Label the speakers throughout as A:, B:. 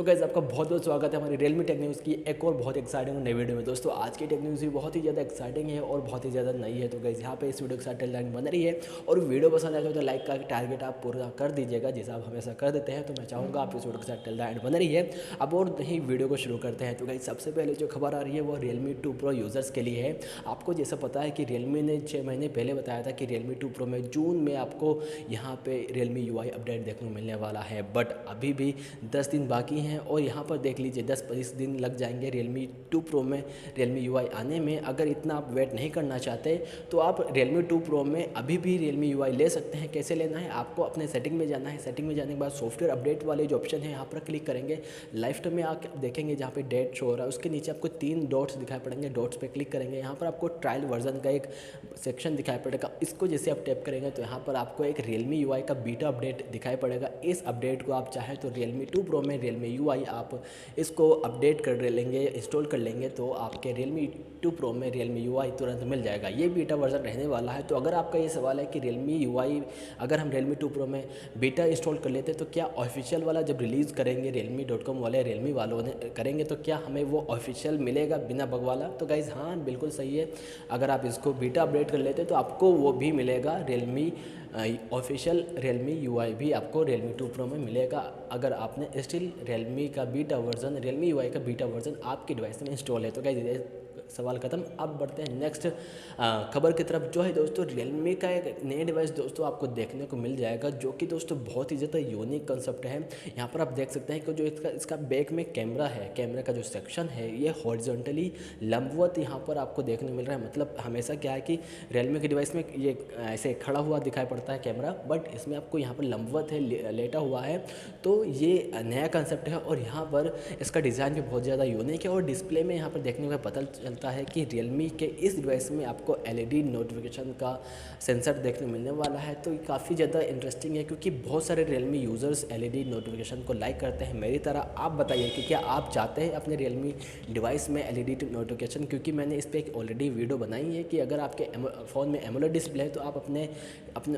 A: तो गाइस आपका बहुत बहुत स्वागत है हमारी रियलमी टेक न्यूज़ की एक और बहुत एक्साइटिंग नई वीडियो में। दोस्तों आज की टेक न्यूज़ भी बहुत ही ज़्यादा एक्साइटिंग है और बहुत ही ज़्यादा नई है। तो गाइस यहाँ पे इस वीडियो के साथ लाइन बन रही है और वीडियो पसंद आएगा तो लाइक का टारगेट आप पूरा कर दीजिएगा, जैसा आप हमेशा कर देते हैं। तो मैं चाहूँगा आप इस वीडियो के साथ लाइन बन रही है। अब और नहीं वीडियो को शुरू करते हैं। तो गाइस सबसे पहले जो खबर आ रही है वो Realme 2 Pro यूज़र्स के लिए है। आपको जैसा पता है कि Realme ने 6 महीने पहले बताया था कि Realme 2 Pro में जून में आपको यहाँ पे Realme UI अपडेट देखने को मिलने वाला है, बट अभी भी 10 दिन बाकी हैं और यहाँ पर देख लीजिए 10-20 दिन लग जाएंगे Realme 2 Pro में Realme UI आने में। अगर इतना आप वेट नहीं करना चाहते तो आप Realme 2 Pro में अभी भी Realme UI ले सकते हैं। कैसे लेना है, आपको अपने सेटिंग में जाना है। सेटिंग में जाने के बाद सॉफ्टवेयर अपडेट वाले जो ऑप्शन है यहाँ पर क्लिक करेंगे। लाइफ टाइम में आप देखेंगे जहाँ पे डेट शो हो रहा है उसके नीचे आपको 3 डॉट्स दिखाई पड़ेंगे। डॉट्स पे क्लिक करेंगे, यहाँ पर आपको ट्रायल वर्जन का एक सेक्शन दिखाई पड़ेगा। इसको जैसे आप टैप करेंगे तो यहाँ पर आपको एक Realme UI का बीटा अपडेट दिखाई पड़ेगा। इस अपडेट को आप चाहें तो Realme 2 Pro में Realme UI आप इसको अपडेट कर लेंगे, इंस्टॉल कर लेंगे तो आपके Realme 2 Pro में Realme UI तुरंत मिल जाएगा। ये बीटा वर्जन रहने वाला है। तो अगर आपका ये सवाल है कि Realme UI अगर हम Realme 2 Pro में बीटा इंस्टॉल कर लेते तो क्या ऑफिशियल वाला जब रिलीज़ करेंगे realme.com वाले Realme वालों ने करेंगे तो क्या हमें वो ऑफिशियल मिलेगा बिना बग वाला? तो गाइज़ हाँ बिल्कुल सही है। अगर आप इसको बीटा अपडेट कर लेते तो आपको वो भी मिलेगा, Realme ऑफिशियल Realme UI भी आपको Realme 2 Pro में मिलेगा अगर आपने स्टिल Realme का बीटा वर्जन, Realme UI का बीटा वर्जन आपकी डिवाइस में इंस्टॉल है। तो गाइस सवाल खत्म। अब बढ़ते हैं नेक्स्ट खबर की तरफ, जो है दोस्तों Realme का एक नए डिवाइस दोस्तों आपको देखने को मिल जाएगा, जो कि दोस्तों बहुत ही ज़्यादा यूनिक कंसेप्ट है। यहाँ पर आप देख सकते हैं कि जो इसका बैक में कैमरा है, कैमरे का जो सेक्शन है ये हॉरिजॉन्टली लंबवत यहाँ पर आपको देखने को मिल रहा है। मतलब हमेशा क्या है कि Realme के डिवाइस में ये ऐसे खड़ा हुआ दिखाई पड़ता है कैमरा, बट इसमें आपको यहाँ पर लंबवत है, लेटा हुआ है। तो ये नया कंसेप्ट है और यहाँ पर इसका डिज़ाइन भी बहुत ज़्यादा यूनिक है। और डिस्प्ले में यहाँ पर देखने को पता चलता है कि Realme के इस डिवाइस में आपको LED नोटिफिकेशन का सेंसर देखने को मिलने वाला है। तो ये काफ़ी ज़्यादा इंटरेस्टिंग है क्योंकि बहुत सारे Realme यूज़र्स LED नोटिफिकेशन को लाइक करते हैं मेरी तरह। आप बताइए कि क्या आप चाहते हैं अपने Realme डिवाइस में LED नोटिफिकेशन? क्योंकि मैंने इस पर एक ऑलरेडी वीडियो बनाई है कि अगर आपके फ़ोन में एमोलेड डिस्प्ले है तो आप अपने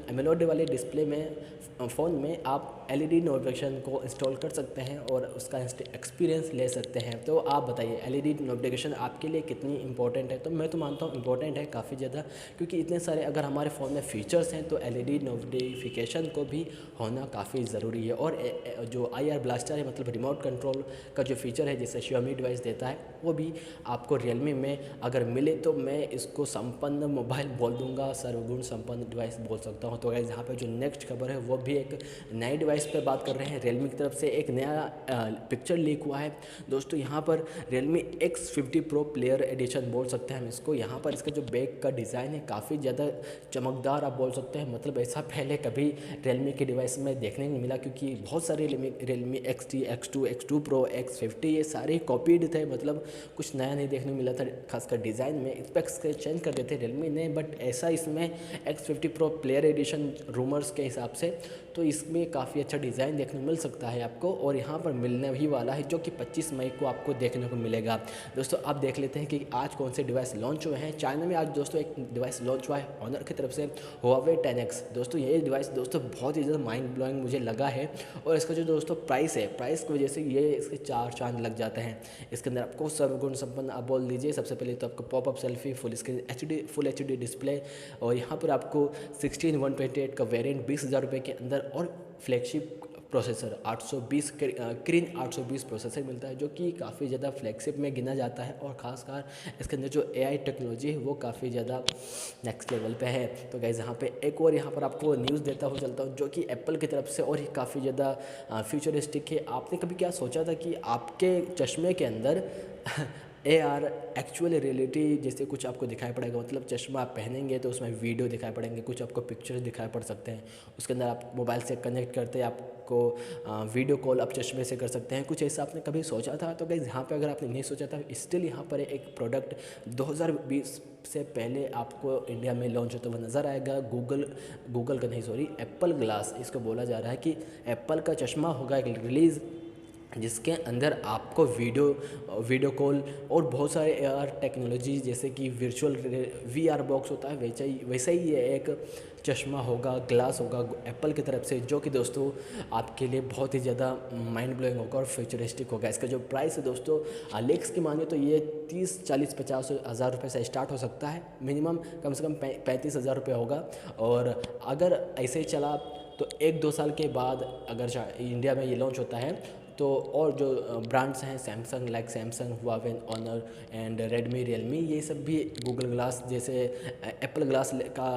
A: एमोलेड वाले डिस्प्ले में फ़ोन में आप LED नोटिफिकेशन को इंस्टॉल कर सकते हैं और उसका एक्सपीरियंस ले सकते हैं। तो आप बताइए LED नोटिफिकेशन आपके लिए कितनी इंपॉर्टेंट है? तो मैं तो मानता हूँ इंपॉर्टेंट है काफ़ी ज़्यादा, क्योंकि इतने सारे अगर हमारे फ़ोन में फीचर्स हैं तो LED नोटिफिकेशन को भी होना काफ़ी ज़रूरी है। और जो IR ब्लास्टर है, मतलब रिमोट कंट्रोल का जो फीचर है जैसे Xiaomi डिवाइस देता है, वो भी आपको Realme में अगर मिले तो मैं इसको संपन्न मोबाइल बोल दूँगा, सर्वगुण संपन्न डिवाइस बोल सकता हूँ। तो गाइस यहाँ पे जो नेक्स्ट खबर है वो भी एक नए डिवाइस पे बात कर रहे हैं। Realme की तरफ से एक नया पिक्चर लीक हुआ है दोस्तों। यहाँ पर Realme X50 Pro player addition बोल सकते हैं हम इसको। यहाँ पर इसका जो बैक का डिज़ाइन है काफ़ी ज़्यादा चमकदार आप बोल सकते हैं। मतलब ऐसा पहले कभी Realme के डिवाइस में देखने नहीं मिला, क्योंकि बहुत सारे Realme XT, X2, X2 Pro, X50 ये सारे कॉपीड थे। मतलब कुछ नया नहीं देखने को मिला था, खासकर डिज़ाइन में स्पेक्स के चेंज कर देते Realme ने। बट ऐसा इसमें X50 Pro player addition rumours के हिसाब से तो इसमें काफ़ी अच्छा डिज़ाइन देखने को मिल सकता है आपको, और यहाँ पर मिलने भी वाला है, जो कि 25 मई को आपको देखने को मिलेगा। दोस्तों आप देख लेते हैं कि आज कौन से डिवाइस लॉन्च हुए हैं। चाइना में आज दोस्तों एक डिवाइस लॉन्च हुआ है Honor की तरफ से, Huawei 10X। दोस्तों ये डिवाइस दोस्तों बहुत ही ज़्यादा माइंड ब्लोइंग मुझे लगा है, और इसका जो दोस्तों प्राइस है, प्राइस की वजह से ये इसके 4 चांद लग जाते हैं। इसके अंदर आपको सर्वगुण संपन्न आप बोल दीजिए। सबसे पहले तो आपको popup selfie, full H D display, और यहाँ पर आपको 16128 का वेरिएंट 20,000 रुपये के अंदर, और फ्लैगशिप प्रोसेसर 820 क्रीन 820 प्रोसेसर मिलता है, जो कि काफ़ी ज़्यादा फ्लैगशिप में गिना जाता है। और ख़ासकर इसके अंदर जो AI टेक्नोलॉजी है वो काफ़ी ज़्यादा नेक्स्ट लेवल पे है। तो गाइस यहाँ पे एक और यहाँ पर आपको न्यूज़ देता हूँ चलता हूँ, जो कि एप्पल की तरफ से और ही काफ़ी ज़्यादा फ्यूचरिस्टिक है। आपने कभी क्या सोचा था कि आपके चश्मे के अंदर AR एक्चुअल रियलिटी जैसे कुछ आपको दिखाई पड़ेगा? मतलब चश्मा आप पहनेंगे तो उसमें वीडियो दिखाई पड़ेंगे, कुछ आपको पिक्चर्स दिखाई पड़ सकते हैं। उसके अंदर आप मोबाइल से कनेक्ट करते हैं, आपको वीडियो कॉल आप चश्मे से कर सकते हैं। कुछ ऐसा आपने कभी सोचा था? तो गाइस यहाँ पे अगर आपने नहीं सोचा था, स्टिल यहाँ पर एक प्रोडक्ट 2020 से पहले आपको इंडिया में लॉन्च होता हुआ नज़र आएगा। एप्पल ग्लास इसको बोला जा रहा है कि एप्पल का चश्मा होगा एक रिलीज़ जिसके अंदर आपको वीडियो कॉल और बहुत सारे AR टेक्नोलॉजी जैसे कि वर्चुअल VR बॉक्स होता है, वैसा ही ये एक चश्मा होगा, ग्लास होगा एप्पल की तरफ से, जो कि दोस्तों आपके लिए बहुत ही ज़्यादा माइंड ब्लोइंग होगा और फ्यूचरिस्टिक होगा। इसका जो प्राइस है दोस्तों, लेक्स की माने तो ये 30, 40, 50 हज़ार रुपये से स्टार्ट हो सकता है। मिनिमम कम से कम 35 हज़ार रुपये होगा। और अगर ऐसे ही चला तो 1-2 साल के बाद अगर इंडिया में ये लॉन्च होता है तो और जो ब्रांड्स हैं Samsung, like Samsung, Huawei, Honor and Redmi, Realme, ये सब भी गूगल ग्लास जैसे एप्पल ग्लास का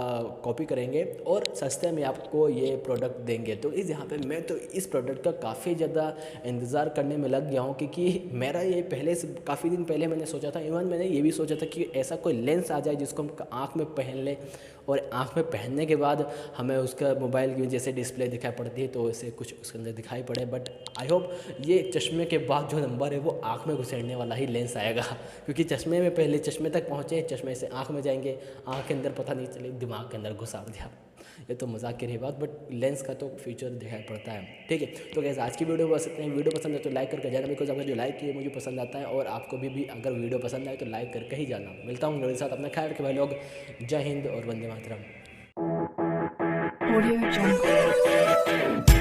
A: कॉपी करेंगे और सस्ते में आपको ये प्रोडक्ट देंगे। तो इस यहाँ पे मैं तो इस प्रोडक्ट का काफ़ी ज़्यादा इंतज़ार करने में लग गया हूँ, क्योंकि मेरा ये पहले से काफ़ी दिन पहले मैंने सोचा था, इवन मैंने ये भी सोचा था कि ऐसा कोई लेंस आ जाए जिसको हम आँख में पहन लें और आँख में पहनने के बाद हमें उसका मोबाइल की जैसे डिस्प्ले दिखाई पड़ती है तो वैसे कुछ उसके अंदर दिखाई पड़े। बट आई होप ये चश्मे के बाद जो नंबर है वो आँख में घुसेड़ने वाला ही लेंस आएगा, क्योंकि चश्मे में पहले चश्मे तक पहुँचे, चश्मे से आँख में जाएंगे, आँख के अंदर पता नहीं चले दिमाग के अंदर घुसा दिया। ये तो मजाक की रही बात, बट लेंस का तो फ्यूचर दिखाई पड़ता है। ठीक है, तो गैस आज की वीडियो बस इतना ही। वीडियो पसंद है तो लाइक करके जाना, बिकॉज आपका जो लाइक किए मुझे पसंद आता है, और आपको भी अगर वीडियो पसंद आए तो लाइक करके ही जाना। मिलता हूँ मेरे साथ, अपना ख्याल रखें भाई लोग। जय हिंद और वंदे मातरम।
B: Audio Jungle.